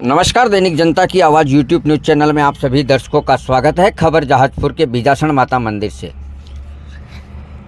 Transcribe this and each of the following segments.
नमस्कार, दैनिक जनता की आवाज़ यूट्यूब न्यूज़ चैनल में आप सभी दर्शकों का स्वागत है। खबर जहाजपुर के बीजासन माता मंदिर से।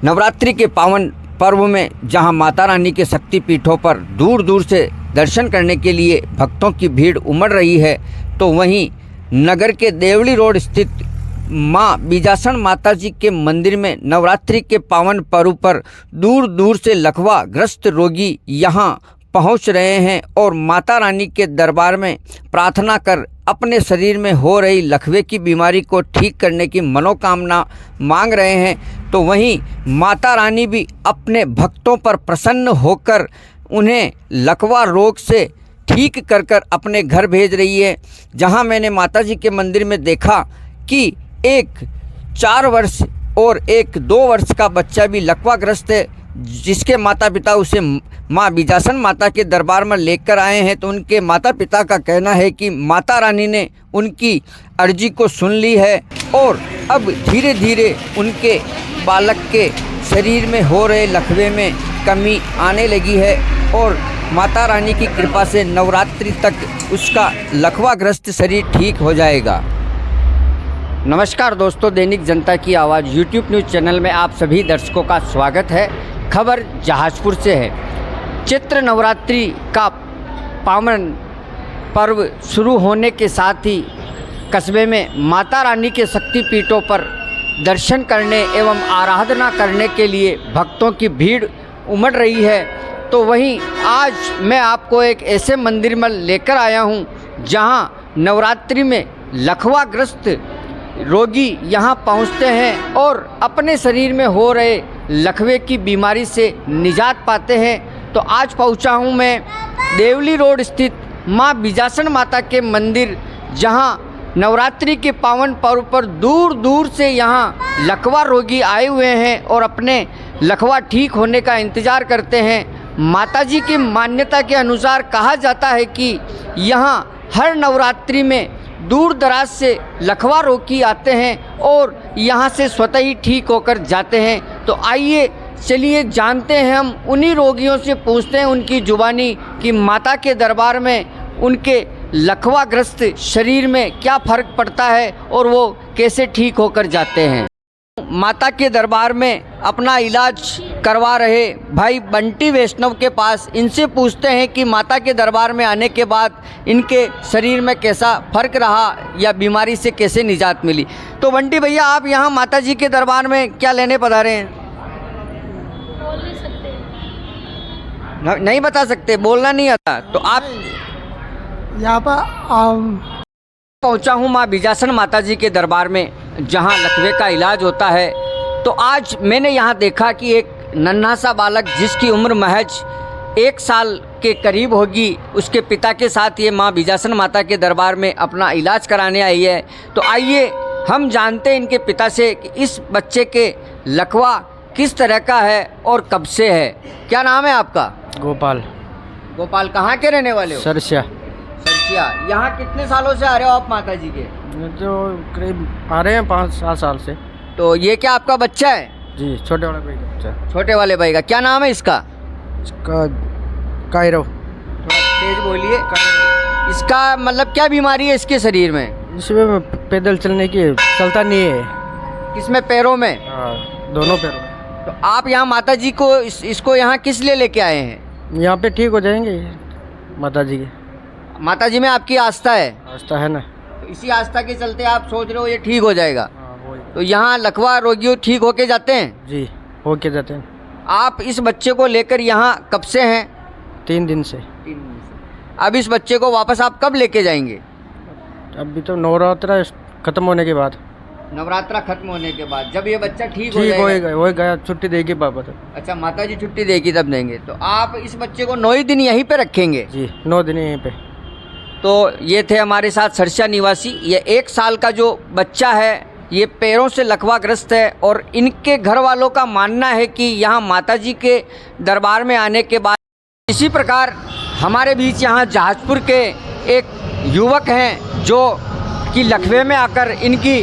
नवरात्रि के पावन पर्व में जहां माता रानी के शक्ति पीठों पर दूर दूर से दर्शन करने के लिए भक्तों की भीड़ उमड़ रही है, तो वहीं नगर के देवली रोड स्थित मां बीजासन माता जी के मंदिर में नवरात्रि के पावन पर्व पर दूर दूर से लकवा ग्रस्त रोगी यहां पहुंच रहे हैं और माता रानी के दरबार में प्रार्थना कर अपने शरीर में हो रही लकवे की बीमारी को ठीक करने की मनोकामना मांग रहे हैं। तो वहीं माता रानी भी अपने भक्तों पर प्रसन्न होकर उन्हें लकवा रोग से ठीक कर कर अपने घर भेज रही है। जहां मैंने माता जी के मंदिर में देखा कि एक 4 वर्ष और एक 2 वर्ष का बच्चा भी लकवाग्रस्त है, जिसके माता पिता उसे माँ बीजासन माता के दरबार में लेकर आए हैं। तो उनके माता पिता का कहना है कि माता रानी ने उनकी अर्जी को सुन ली है और अब धीरे धीरे उनके बालक के शरीर में हो रहे लकवे में कमी आने लगी है और माता रानी की कृपा से नवरात्रि तक उसका लकवाग्रस्त शरीर ठीक हो जाएगा। नमस्कार दोस्तों, दैनिक जनता की आवाज़ यूट्यूब न्यूज़ चैनल में आप सभी दर्शकों का स्वागत है। खबर जहाजपुर से है। चैत्र नवरात्रि का पावन पर्व शुरू होने के साथ ही कस्बे में माता रानी के शक्तिपीठों पर दर्शन करने एवं आराधना करने के लिए भक्तों की भीड़ उमड़ रही है। तो वहीं आज मैं आपको एक ऐसे मंदिर में लेकर आया हूं जहां नवरात्रि में लकवाग्रस्त रोगी यहां पहुंचते हैं और अपने शरीर में हो रहे लकवे की बीमारी से निजात पाते हैं। तो आज पहुंचा हूं मैं देवली रोड स्थित मां बीजासन माता के मंदिर, जहां नवरात्रि के पावन पर्व पर दूर दूर से यहां लकवा रोगी आए हुए हैं और अपने लकवा ठीक होने का इंतज़ार करते हैं। माता जी की मान्यता के अनुसार कहा जाता है कि यहां हर नवरात्रि में दूर दराज से लकवा रोगी आते हैं और यहाँ से स्वतः ही ठीक होकर जाते हैं। तो आइए चलिए जानते हैं, हम उन्हीं रोगियों से पूछते हैं उनकी जुबानी कि माता के दरबार में उनके लकवाग्रस्त शरीर में क्या फ़र्क पड़ता है और वो कैसे ठीक होकर जाते हैं। माता के दरबार में अपना इलाज करवा रहे भाई बंटी वैष्णव के पास इनसे पूछते हैं कि माता के दरबार में आने के बाद इनके शरीर में कैसा फ़र्क रहा या बीमारी से कैसे निजात मिली। तो बंटी भैया, आप यहाँ माता जी के दरबार में क्या लेने पधारे हैं? बोल नहीं सकते। नहीं बता सकते, बोलना नहीं आता। तो आप यहाँ पर पहुँचा हूँ माँ बीजासन माता जी के दरबार में, जहाँ लकवे का इलाज होता है। तो आज मैंने यहाँ देखा कि एक नन्हा सा बालक जिसकी उम्र महज 1 साल के करीब होगी, उसके पिता के साथ ये माँ बीजासन माता के दरबार में अपना इलाज कराने आई है। तो आइए हम जानते हैं इनके पिता से कि इस बच्चे के लकवा किस तरह का है और कब से है। क्या नाम है आपका? गोपाल। गोपाल, कहाँ के रहने वाले हो? सरसिया। सरसिया। यहाँ कितने सालों से आ रहे हो आप माता जी के? जो करीब आ रहे हैं 5-7 साल से। तो ये क्या आपका बच्चा है? जी, छोटे वाले भाई का बच्चा। छोटे वाले भाई का क्या नाम है इसका? इसका कायरव। थोड़ा तेज बोलिए। इसका मतलब क्या बीमारी है इसके शरीर में? इसमें पैदल चलने की चलता नहीं है। किसमें? पैरों में? हाँ, दोनों पैरों में। तो आप यहाँ माता जी को इसको यहाँ किस लिए लेके आए हैं? यहाँ पे ठीक हो जाएंगे माता जी के। माता जी में आपकी आस्था है? आस्था है ना। तो इसी आस्था के चलते आप सोच रहे हो ये ठीक हो जाएगा। हाँ, वही। तो यहाँ लकवा रोगियों ठीक होके जाते हैं? जी, हो के जाते हैं। आप इस बच्चे को लेकर यहाँ कब से हैं? 3 दिन से। 3 दिन से। अब इस बच्चे को वापस आप कब लेके जाएंगे? अभी तो नवरात्रा खत्म होने के बाद। नवरात्रा खत्म होने के बाद, जब ये बच्चा ठीक हो ठीक जाएगा। हो गया, छुट्टी देगी पापा तो। अच्छा, माता जी छुट्टी देगी तब देंगे। तो आप इस बच्चे को 9 दिन यहीं पे रखेंगे? जी, 9 दिन यहीं पे। तो ये थे हमारे साथ सरसिया निवासी। ये 1 साल का जो बच्चा है ये पैरों से लकवाग्रस्त है और इनके घर वालों का मानना है कि यहाँ माता जी के दरबार में आने के बाद इसी प्रकार हमारे बीच यहाँ जहाजपुर के एक युवक हैं जो कि लकवे में आकर इनकी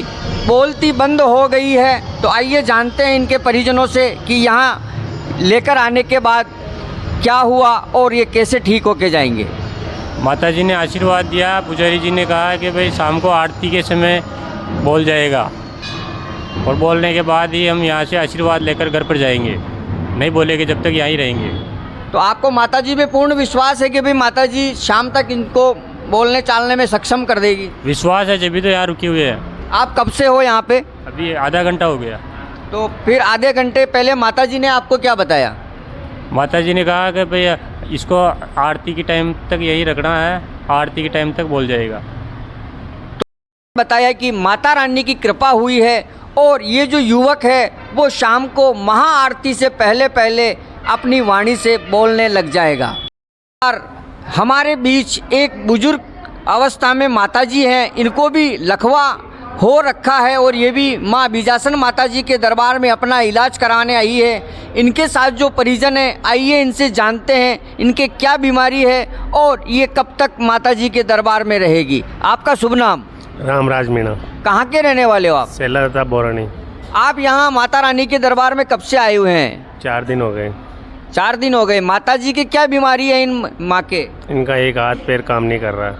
बोलती बंद हो गई है। तो आइए जानते हैं इनके परिजनों से कि यहाँ लेकर आने के बाद क्या हुआ और ये कैसे ठीक होके जाएंगे। माता जी ने आशीर्वाद दिया। पुजारी जी ने कहा कि भाई शाम को आरती के समय बोल जाएगा, और बोलने के बाद ही हम यहाँ से आशीर्वाद लेकर घर पर जाएंगे, नहीं बोलेंगे जब तक यहाँ ही रहेंगे। तो आपको माताजी में पूर्ण विश्वास है कि भाई माताजी शाम तक इनको बोलने चालने में सक्षम कर देगी? विश्वास है, जब भी तो यहाँ रुके हुए हैं। आप कब से हो यहाँ पे? अभी आधा घंटा हो गया। तो फिर आधे घंटे पहले माताजी ने आपको क्या बताया? माता जी ने कहा कि भाई इसको आरती के टाइम तक यही रखना है, आरती के टाइम तक बोल जाएगा। बताया कि माता रानी की कृपा हुई है और ये जो युवक है वो शाम को महाआरती से पहले पहले अपनी वाणी से बोलने लग जाएगा। और हमारे बीच एक बुजुर्ग अवस्था में माताजी हैं, इनको भी लकवा हो रखा है और ये भी माँ बीजासन माताजी के दरबार में अपना इलाज कराने आई है। इनके साथ जो परिजन है, आइए इनसे जानते हैं इनके क्या बीमारी है और ये कब तक माताजी के दरबार में रहेगी। आपका शुभ नाम? रामराज मीणा, कहाँ के रहने वाले हो आप? सेलादत्ता बोरानी। आप यहाँ माता रानी के दरबार में कब से आए हुए हैं? 4 दिन हो गए। 4 दिन हो गए। माता जी की क्या बीमारी है इन माँ के? इनका एक हाथ पैर काम नहीं कर रहा।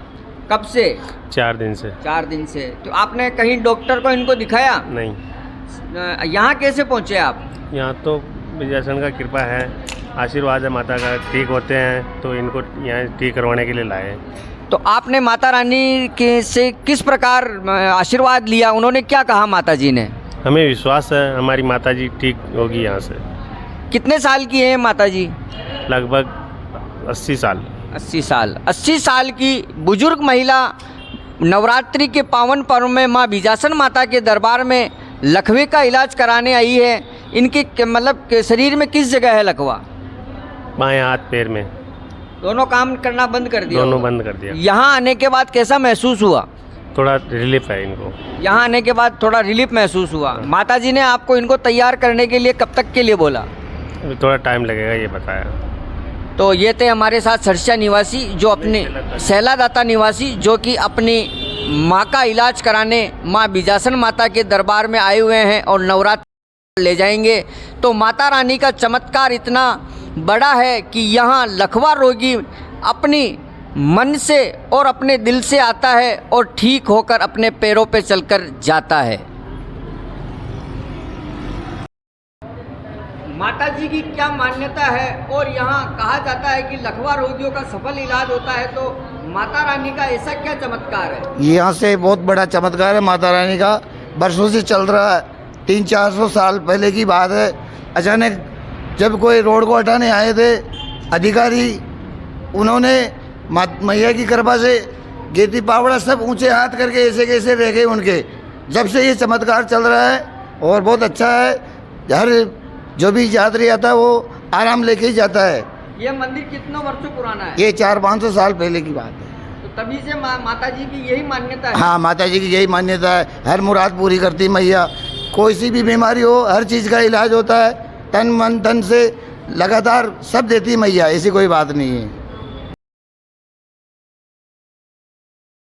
कब से? 4 दिन से। 4 दिन से। तो आपने कहीं डॉक्टर को इनको दिखाया? नहीं। यहाँ कैसे पहुँचे आप? यहाँ तो विजयासन का कृपा है, आशीर्वाद है माता का, ठीक होते हैं तो इनको यहाँ ठीक करवाने के लिए लाए। तो आपने माता रानी के से किस प्रकार आशीर्वाद लिया? उन्होंने क्या कहा माता जी ने? हमें विश्वास है हमारी माता जी ठीक होगी यहाँ से। कितने साल की है माता जी? लगभग 80 साल। 80 साल। 80 साल की बुजुर्ग महिला नवरात्रि के पावन पर्व में माँ बीजासन माता के दरबार में लकवे का इलाज कराने आई है। इनके मतलब शरीर में किस जगह है लकवा? बाएं हाथ पैर में। दोनों काम करना बंद कर दिया? दोनों बंद कर दिया। यहाँ आने के बाद कैसा महसूस हुआ? थोड़ा रिलीफ है इनको। यहाँ आने के बाद थोड़ा रिलीफ महसूस हुआ। माता जी ने आपको इनको तैयार करने के लिए कब तक के लिए बोला? अभी थोड़ा टाइम लगेगा ये बताया। तो ये थे हमारे साथ सरसिया निवासी जो अपने सेलादाता निवासी जो कि अपनी माँ का इलाज कराने माँ बीजासन माता के दरबार में आए हुए हैं और नवरात्र ले जाएंगे। तो माता रानी का चमत्कार इतना बड़ा है कि यहाँ लकवा रोगी अपनी मन से और अपने दिल से आता है और ठीक होकर अपने पैरों पे चलकर जाता है। माता जी की क्या मान्यता है और यहाँ कहा जाता है कि लकवा रोगियों का सफल इलाज होता है, तो माता रानी का ऐसा क्या चमत्कार है? यहाँ से बहुत बड़ा चमत्कार है माता रानी का, बरसों से चल रहा है। 300-400 साल पहले की बात है। अचानक जब कोई रोड को हटाने आए थे अधिकारी, उन्होंने मैया की कृपा से गेती पावड़ा सब ऊंचे हाथ करके ऐसे कैसे रह गए उनके। जब से ये चमत्कार चल रहा है और बहुत अच्छा है। हर जो भी यात्री आता है वो आराम लेके ही जाता है। ये मंदिर कितनों वर्षों पुराना है? ये 400-500 साल पहले की बात है। तो तभी से माता जी की यही मान्यता है? हाँ, माता जी की यही मान्यता है। हर मुराद पूरी करती मैया। कोई सी भी बीमारी हो हर चीज़ का इलाज होता है। तन मन धन से लगातार सब देती मैया, ऐसी कोई बात नहीं है।